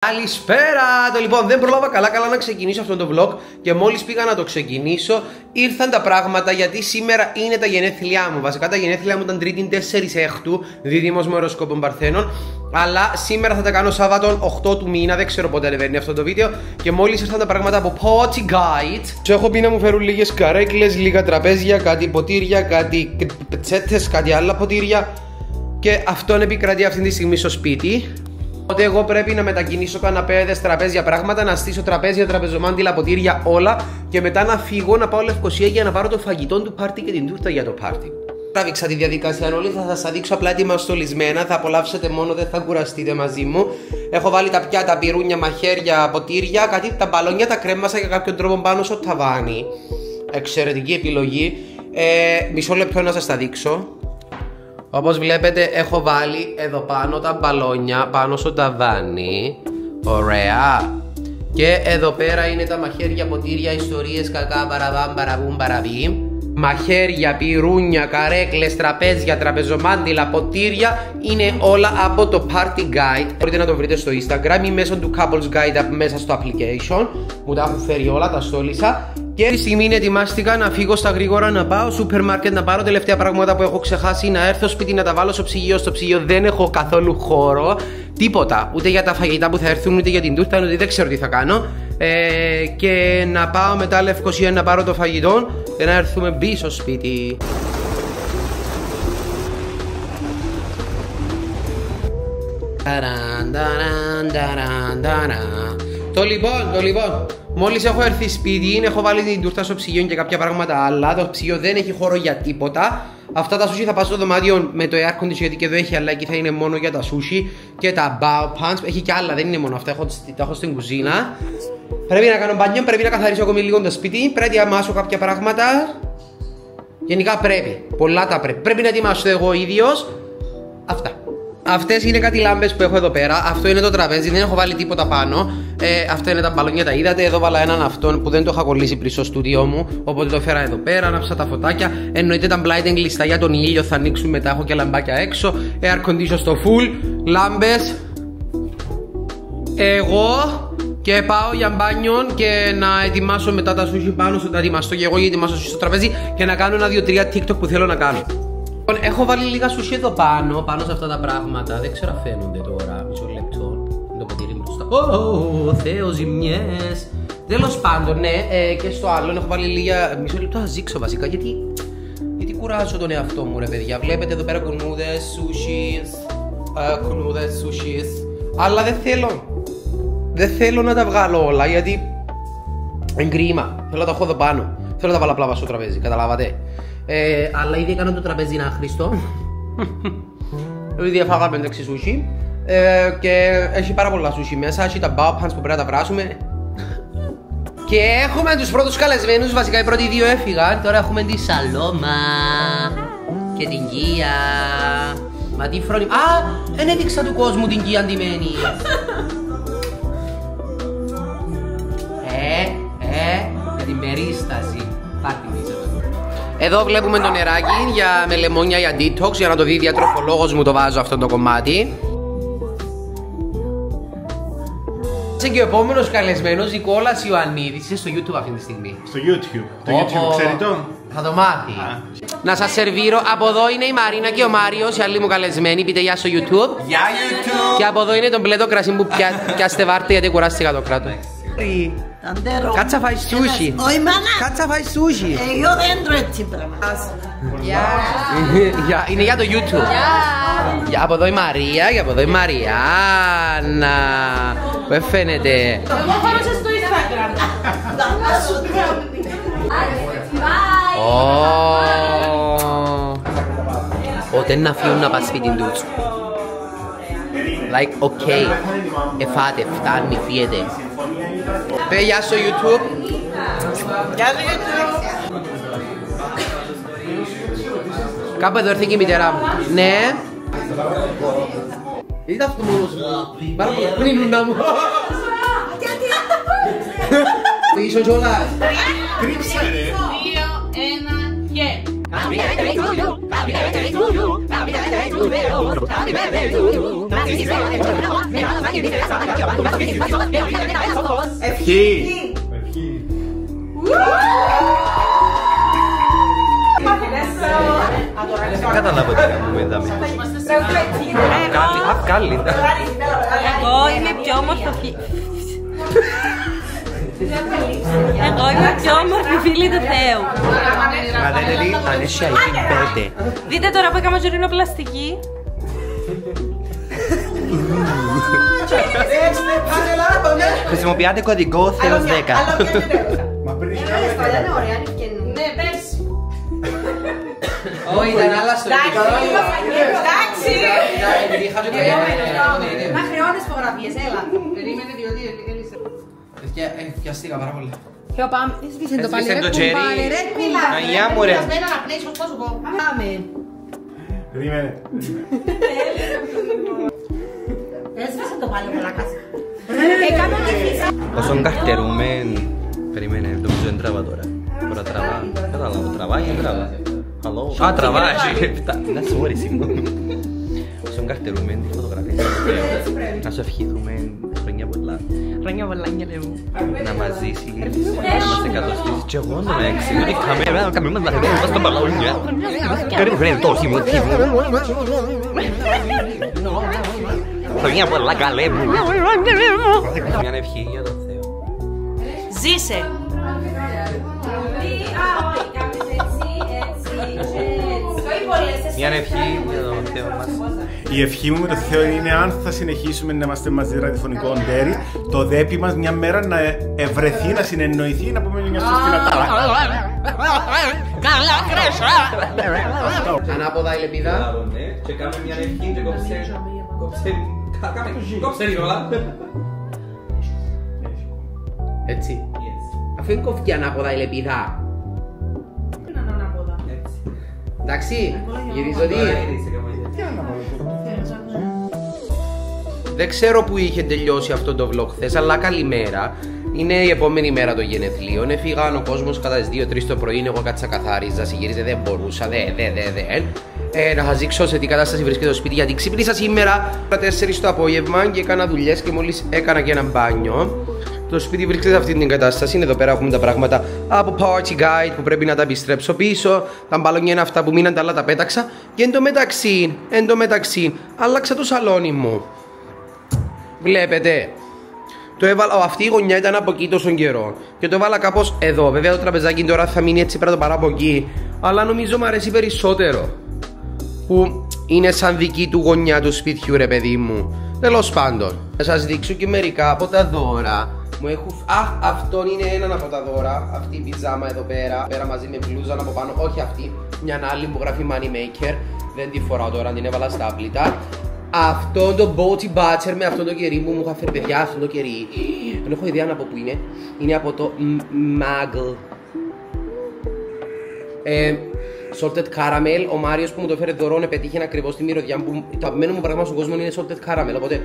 Καλησπέρα! Λοιπόν, δεν πρόλαβα καλά να ξεκινήσω αυτό το vlog και μόλις πήγα να το ξεκινήσω ήρθαν τα πράγματα, γιατί σήμερα είναι τα γενέθλιά μου. Βασικά τα γενέθλιά μου ήταν Τρίτη 4 Έκτου, δίδυμος με οροσκόπο Παρθένων. Αλλά σήμερα θα τα κάνω Σάββατο 8 του μήνα, δεν ξέρω πότε ανεβαίνει αυτό το βίντεο. Και μόλις ήρθαν τα πράγματα από Potty Guide. Σου έχω πει να μου φέρουν λίγες καρέκλες, λίγα τραπέζια, κάτι ποτήρια, κάτι πετσέτες, κάτι άλλα ποτήρια. Και αυτόν επικρατεί αυτή τη στιγμή στο σπίτι. Οπότε εγώ πρέπει να μετακινήσω καναπέδες, τραπέζια, πράγματα, να στήσω τραπέζια, τραπεζομάντιλα, ποτήρια, όλα. Και μετά να φύγω να πάω Λευκοσία για να πάρω το φαγητό του πάρτι και την τούρτα για το πάρτι. Τράβηξα τη διαδικασία όλη, θα σας δείξω απλά έτοιμα στολισμένα. Θα απολαύσετε μόνο, δεν θα κουραστείτε μαζί μου. Έχω βάλει τα πιάτα, πυρούνια, μαχαίρια, ποτήρια, κάτι τα μπαλόνια τα κρέμασα για κάποιον τρόπο πάνω στο ταβάνι. Εξαιρετική επιλογή. Μισό λεπτό να σας τα δείξω. Όπως βλέπετε έχω βάλει εδώ πάνω τα μπαλόνια πάνω στο ταβάνι. Ωραία. Και εδώ πέρα είναι τα μαχαίρια, ποτήρια, ιστορίες, κακά, παραβάμ, παραβούμ, παραβήμ. Μαχαίρια, πυρούνια, καρέκλες, τραπέζια, τραπεζομάντιλα, ποτήρια. Είναι όλα από το Party Guide. Μπορείτε να το βρείτε στο Instagram ή μέσω του Couples Guide μέσα στο application. Μου τα έχουν φέρει όλα, τα στόλισα. Και τη στιγμή ετοιμάστηκα να φύγω στα γρήγορα, να πάω στο σούπερ μάρκετ, να πάρω τελευταία πράγματα που έχω ξεχάσει, να έρθω σπίτι να τα βάλω στο ψυγείο. Στο ψυγείο δεν έχω καθόλου χώρο, τίποτα. Ούτε για τα φαγητά που θα έρθουν, ούτε για την τούρτα, ούτε δεν ξέρω τι θα κάνω. Και να πάω μετά Λευκοσία να πάρω το φαγητό και να έρθουμε πίσω σπίτι. Το λοιπόν, μόλις έχω έρθει σπίτι, έχω βάλει την τούρτα στο ψυγείο και κάποια πράγματα άλλα. Το ψυγείο δεν έχει χώρο για τίποτα. Αυτά τα σούσι θα πάω στο δωμάτιο με το air conditioner, γιατί και εδώ έχει, αλλά εκεί θα είναι μόνο για τα σούσι. Και τα bao pans, έχει και άλλα, δεν είναι μόνο αυτά, τα έχω στην κουζίνα. Πρέπει να κάνω μπάνιο, πρέπει να καθαρίσω ακόμη λίγο το σπίτι, πρέπει να ετοιμάσω κάποια πράγματα. Γενικά πρέπει, πολλά τα πρέπει. Πρέπει να ετοιμάσω εγώ ίδιος. Αυτά. Αυτές είναι κάτι λάμπες που έχω εδώ πέρα. Αυτό είναι το τραπέζι, δεν έχω βάλει τίποτα πάνω. Αυτά είναι τα μπαλόνια, τα είδατε. Εδώ βάλα έναν αυτόν που δεν το είχα κολλήσει πριν στο στούντιό μου. Οπότε το φέρα εδώ πέρα, άναψα τα φωτάκια. Εννοείται τα blinding κλειστά για τον ήλιο, θα ανοίξουν μετά. Έχω και λαμπάκια έξω. Air condition στο full. Λάμπες. Εγώ. Και πάω για μπάνιο και να ετοιμάσω μετά τα σούσι πάνω. Να ετοιμαστώ και εγώ για ετοιμάσω στο τραπέζι και να κάνω 1-2-3 TikTok που θέλω να κάνω. Έχω βάλει λίγα σούσι εδώ πάνω σε αυτά τα πράγματα. Δεν ξέρω αν φαίνονται τώρα. Μισό λεπτό. Το ποτήρι μπροστά. Ω, Θεό, ζημιές. Τέλος πάντων, ναι, και στο άλλο έχω βάλει λίγα. Μισό λεπτό θα ζήξω βασικά, γιατί κουράζω τον εαυτό μου, ρε παιδιά. Βλέπετε εδώ πέρα κουνούδες, σούσις. Αλλά δεν θέλω να τα βγάλω όλα, γιατί είναι κρίμα. Θέλω να τα έχω εδώ πάνω. Θέλω να τα βάλω απλά στο τραπέζι, καταλάβατε. Αλλά ήδη έκανα το τραπέζι άχρηστο. Ήδη έφαγα 5-6 σούσι. Και έχει πάρα πολλά σούσι μέσα. Έχει τα bao pans που πρέπει να τα βράσουμε. Και έχουμε τους πρώτους καλεσμένους. Βασικά οι πρώτοι δύο έφυγαν. Τώρα έχουμε τη Σαλώμα και την Κία. Μα τι φρόνημα. Α, δεν έδειξα του κόσμου την Κία αντιμένη. Για την περίσταση. Πάρτι μέσα. Εδώ βλέπουμε το νεράκι με λεμόνια για detox, για να το δει διατροφολόγος μου, το βάζω αυτό το κομμάτι. Και ο επόμενος καλεσμένος, Νικόλας Ιωαννίδης, είναι στο YouTube αυτή τη στιγμή. Στο YouTube. Το YouTube ξέρει το. Θα το μάθει. Να σας σερβίρω. Από εδώ είναι η Μαρίνα και ο Μάριος, οι άλλοι μου καλεσμένοι. Πείτε γεια στο YouTube. Γεια YouTube. Και από εδώ είναι το μπλε το κρασί που πιάστε βάρτε, γιατί κουράστηκα το κράτο. Κάτσα φάει σούσι. Όχι μάνα. Κάτσα φάει σούσι. Εγώ δεν τρώω έτσι πράγματα. Είναι για το YouTube. Από εδώ η Μαρία και από εδώ η Μαριάννα. Που φαίνεται. Εγώ χώρισα στο Instagram. Όταν να φύγουν να πας σπίτι τους. Like, okay. Εφάτε, φτάνει, φύγετε. Πε γεια στο YouTube. Γεια στο YouTube. Κάπου εδώ έρθει και η μητέρα μου. Ναι. Είδα αυτό μόνος μου. Πάρα πολλά. Πού είναι η λούνα μου. Ίσο κιόλας. Κρύψε ρε. 2, 1 και. Ευχή. Δεν καταλάβω τι κάνουμε εδώ. Κάλλη. Εγώ είμαι πιο όμορφη. Εγώ είμαι πιο όμορφη φίλη του Θεού. Μα δεν είναι αν είσαι εκεί πέντε. Δείτε τώρα που έκανα ζωρινοπλαστική. Χρησιμοποιάτε κωδικό Θεός 10. Μα πριν Ναι, πες. Όχι, ήταν άλλα στο Εντάξει. Να χρεώνεις φωτογραφίες, έλα. Περίμενε διότι έλυσε. Πιαστήκα πάρα πολύ. Ποιο πάμε, έσβησε το πάλι, Έσβησε ρε το τσέρι. κουμπάρε, ρε κουμπάρε. Αγιά μου ρε. Πάμε. Περίμενε. Έσβησε το πάλι, πλάκας. Έκανα τη φύσα. Όσον καρτερούμε, περιμένε, νομίζω δεν τραβά τώρα. Τώρα τραβά. Κατάλαβα, τραβάει ή τραβά. Hello. Α, τραβά, να σου όρει συγγνώμη. Όσον καρτερούμε τη φωτογραφία, να σου ευχηθούμε χρόνια πολλά. Χρόνια πολλά, γελέ μου. Να μας ζήσεις, να μας εκατοστήσεις και εγώ να με εξηγούν. Καμία μας λαχεύει, μας τον παλαούλια. Κάνει φρένει το όχι μου. Χρόνια πολλά, καλέ μου. Μια ευχή για τον Θεό. Ζήσε. Μια ευχή για τον Θεό μας. Η ευχή μου με το Θεό είναι αν θα συνεχίσουμε να είμαστε μαζί ραδιοφωνικό ντέρι, το δέπι μας μια μέρα να ευρεθεί, να συνεννοηθεί, να πούμε μια σωστή Νατάλα. Καλά κρέσα. Ανάποδα η λεπίδα. Και κάνουμε μια ευχή και κόψε την όλα. Έτσι. Αφού είναι κοφτεί ανάποδα η λεπίδα. Εντάξει, γυρίζω τι. Δεν ξέρω που είχε τελειώσει αυτό το vlog χθες, αλλά καλημέρα. Είναι η επόμενη μέρα των γενεθλίων. Έφυγαν ο κόσμος κατά τις 2-3 το πρωί. Εγώ κάτσα καθάριζα, συγγύριζε, δεν μπορούσα, να σας δείξω σε τι κατάσταση βρίσκεται το σπίτι. Γιατί ξύπνησα σήμερα 4 το απόγευμα και έκανα δουλειές και μόλις έκανα και ένα μπάνιο. Το σπίτι βρίσκεται σε αυτή την κατάσταση. Εδώ πέρα έχουμε τα πράγματα από Party Guide που πρέπει να τα επιστρέψω πίσω. Τα μπαλόνια είναι αυτά που μείναν, τα άλλα τα πέταξα. Και εν τω μεταξύ, άλλαξα το σαλόνι μου. Βλέπετε. Το έβαλα, αυτή η γωνιά ήταν από εκεί τόσο καιρό. Και το έβαλα κάπως εδώ. Βέβαια το τραπεζάκι τώρα θα μείνει έτσι πέρα το παρά από εκεί. Αλλά νομίζω μου αρέσει περισσότερο. Που είναι σαν δική του γωνιά του σπιτιού, ρε παιδί μου. Τέλος πάντων. Θα σας δείξω και μερικά από τα δώρα. Μου έχουν... αυτό είναι ένα από τα δώρα. Αυτή η πιζάμα εδώ πέρα. Πέρα μαζί με μπλούζα από πάνω. Όχι αυτή. Μια άλλη που γράφει Money Maker. Δεν τη φοράω τώρα, την έβαλα στα άπλυτα. Αυτό το Boaty Butcher με αυτό το κερί που μου είχα φέρει, παιδιά, αυτό το κερί. Δεν έχω ιδέα από πού είναι. Είναι από το Maggle. Salted Caramel. Ο Μάριος που μου το φέρε δωρό πετύχει ακριβώς τη μυρωδιά που το αγαπημένο μου πράγμα στον κόσμο είναι Salted Caramel. Οπότε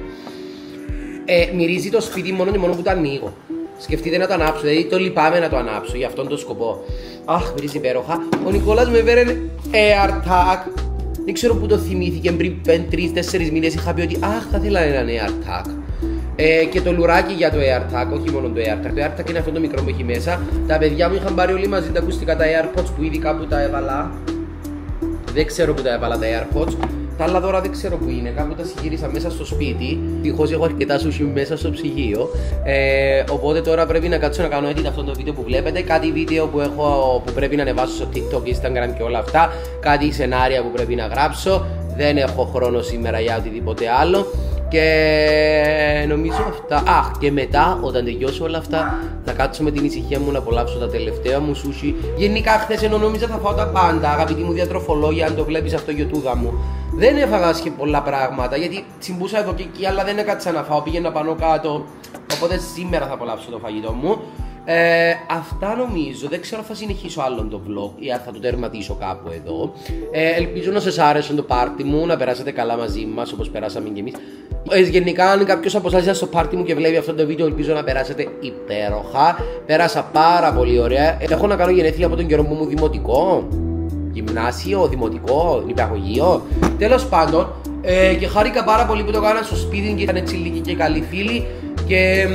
μυρίζει το σπίτι μόνο και μόνο που το ανοίγω. Σκεφτείτε να το ανάψω, δηλαδή το λυπάμαι να το ανάψω για αυτόν τον σκοπό. Αχ, μυρίζει υπέροχα. Ο Νικόλας με έφερε AirTag. Δεν ξέρω που το θυμήθηκε πριν 3-4 μήνες. Είχα πει ότι αχ, θα ήθελα έναν AirTag. Και το λουράκι για το AirTag, όχι μόνο το AirTag. Το AirTag είναι αυτό το μικρό που έχει μέσα. Τα παιδιά μου είχαν πάρει όλοι μαζί τα ακουστικά, τα AirPods που ήδη κάπου τα έβαλα. Δεν ξέρω που τα έβαλα τα AirPods. Τα άλλα δώρα δεν ξέρω που είναι. Κάπου τα συγγύρισα μέσα στο σπίτι. Δυστυχώς έχω αρκετά σουσί μέσα στο ψυγείο. Οπότε τώρα πρέπει να κάτσω να κάνω edit αυτό το βίντεο που βλέπετε. Κάτι βίντεο που έχω που πρέπει να ανεβάσω στο TikTok, Instagram και όλα αυτά. Κάτι σενάρια που πρέπει να γράψω. Δεν έχω χρόνο σήμερα για οτιδήποτε άλλο. Και νομίζω αυτά. Αχ, και μετά όταν τελειώσω όλα αυτά θα κάτσω με την ησυχία μου να απολαύσω τα τελευταία μου σούσι. Γενικά χθες ενώ νόμιζα θα φάω τα πάντα. Αγαπητοί μου διατροφολόγια, αν το βλέπεις αυτό γιοτούδα μου. Δεν έφαγα και πολλά πράγματα γιατί τσιμπούσα εδώ και εκεί, αλλά δεν έκατσα να φάω. Πήγαινα πάνω κάτω. Οπότε σήμερα θα απολαύσω το φαγητό μου. Αυτά νομίζω. Δεν ξέρω αν θα συνεχίσω άλλον το vlog ή αν θα το τερματίσω κάπου εδώ. Ελπίζω να σας άρεσε το πάρτι μου, να περάσετε καλά μαζί μας όπως περάσαμε και εμείς. Γενικά, αν κάποιος από εσάς ήταν στο πάρτι μου και βλέπει αυτό το βίντεο, ελπίζω να περάσετε υπέροχα. Πέρασα πάρα πολύ ωραία. Έχω να κάνω γενέθλια από τον καιρό που μου δημοτικό. γυμνάσιο, δημοτικό, νηπιαγωγείο. Τέλος πάντων, και χάρηκα πάρα πολύ που το έκανα στο σπίτι και ήταν έτσι λίγοι και καλοί φίλοι. Και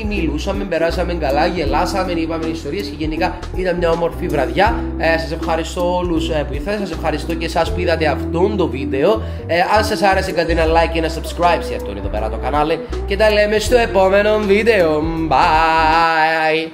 μιλούσαμε, περάσαμε καλά, γελάσαμε, είπαμε ιστορίες και γενικά ήταν μια όμορφη βραδιά. Σας ευχαριστώ όλους που ήρθατε, σας ευχαριστώ και εσάς που είδατε αυτό το βίντεο. Αν σας άρεσε, κάντε ένα like και ένα subscribe σε αυτό εδώ πέρα το κανάλι και τα λέμε στο επόμενο βίντεο. Bye!